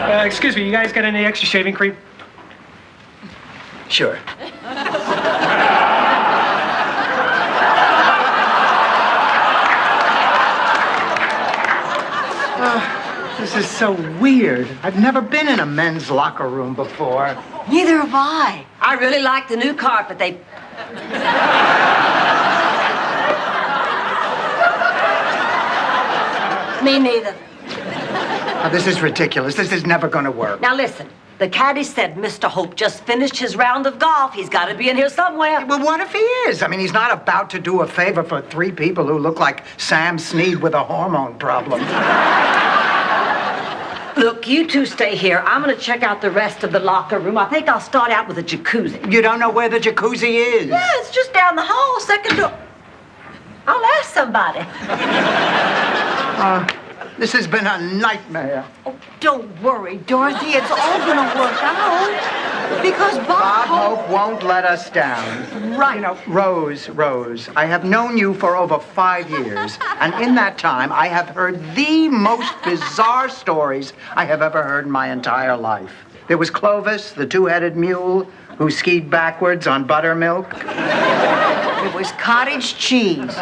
Excuse me, you guys got any extra shaving cream? Sure. This is so weird. I've never been in a men's locker room before. Neither have I. I really like the new carpet. Me neither. Now, this is ridiculous. This is never going to work. Now listen, the caddy said Mr. Hope just finished his round of golf. He's got to be in here somewhere. Well, what if he is? I mean, he's not about to do a favor for 3 people who look like Sam Snead with a hormone problem. Look, you two stay here. I'm going to check out the rest of the locker room. I think I'll start out with a jacuzzi. You don't know where the jacuzzi is? Yeah, it's just down the hall, second door. I'll ask somebody. This has been a nightmare. Oh, don't worry, Dorothy. It's all going to work out. Because Bob Hope won't let us down. Right. You know, Rose, I have known you for over 5 years. And in that time, I have heard the most bizarre stories I have ever heard in my entire life. There was Clovis, the 2-headed mule, who skied backwards on buttermilk. It was cottage cheese.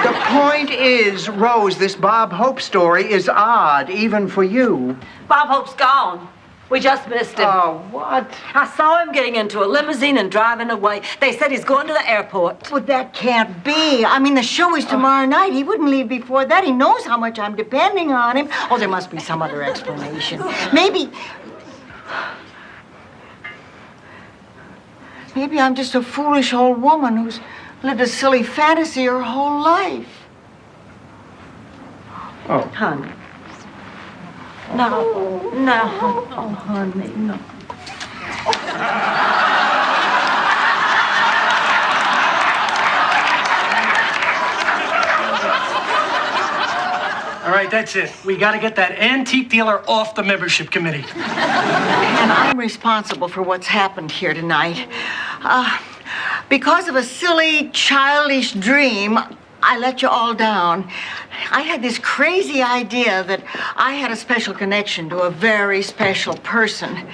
The point is, Rose, this Bob Hope story is odd, even for you. Bob Hope's gone. We just missed him. Oh, what? I saw him getting into a limousine and driving away. They said he's going to the airport. Well, that can't be. I mean, the show is tomorrow night. He wouldn't leave before that. He knows how much I'm depending on him. Oh, there must be some other explanation. Maybe I'm just a foolish old woman who's lived a silly fantasy her whole life. Oh. Honey. No. Oh, honey, no. All right, that's it. We got to get that antique dealer off the membership committee. And I'm responsible for what's happened here tonight. Because of a silly, childish dream, I let you all down. I had this crazy idea that I had a special connection to a very special person.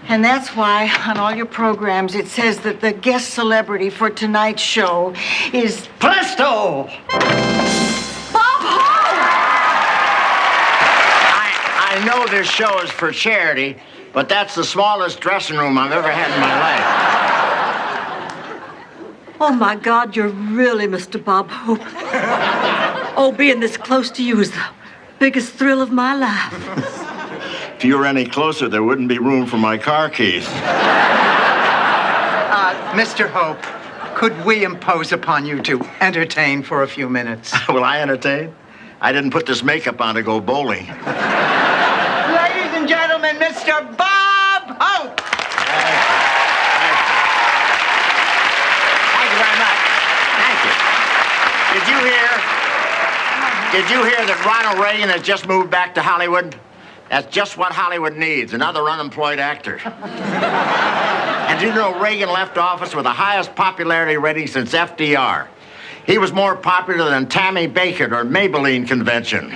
And that's why on all your programs it says that the guest celebrity for tonight's show is Presto! Bob Hope! I know this show is for charity, but that's the smallest dressing room I've ever had in my life. Oh, my God, you're really Mr. Bob Hope. Oh, being this close to you is the biggest thrill of my life. If you were any closer, there wouldn't be room for my car keys. Mr. Hope, could we impose upon you to entertain for a few minutes? Will I entertain? I didn't put this makeup on to go bowling. Ladies and gentlemen, Mr. Bob Hope! Thank you very much. Thank you. Did you hear that Ronald Reagan has just moved back to Hollywood? That's just what Hollywood needs, another unemployed actor. And you know Reagan left office with the highest popularity rating since FDR. He was more popular than Tammy Baker or Maybelline convention.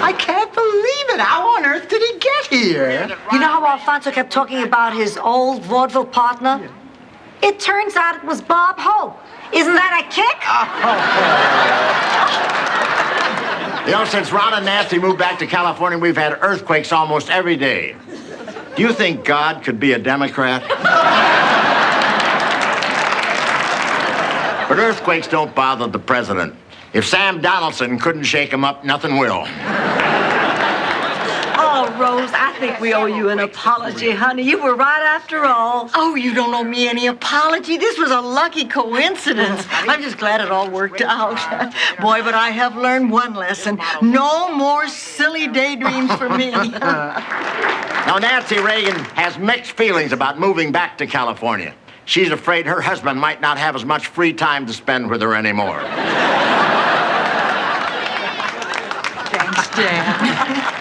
I can't believe it. How on earth did he get here? You know how Alfonso kept talking about his old vaudeville partner? Yeah. It turns out it was Bob Hope. Isn't that a kick? You know, since Ron and Nancy moved back to California, we've had earthquakes almost every day. Do you think God could be a Democrat? But earthquakes don't bother the president. If Sam Donaldson couldn't shake him up, nothing will. Oh, Rose, I think we owe you an apology, honey. You were right after all. Oh, you don't owe me any apology. This was a lucky coincidence. I'm just glad it all worked out. Boy, but I have learned one lesson. No more silly daydreams for me. Now, Nancy Reagan has mixed feelings about moving back to California. She's afraid her husband might not have as much free time to spend with her anymore. Thanks, Dad.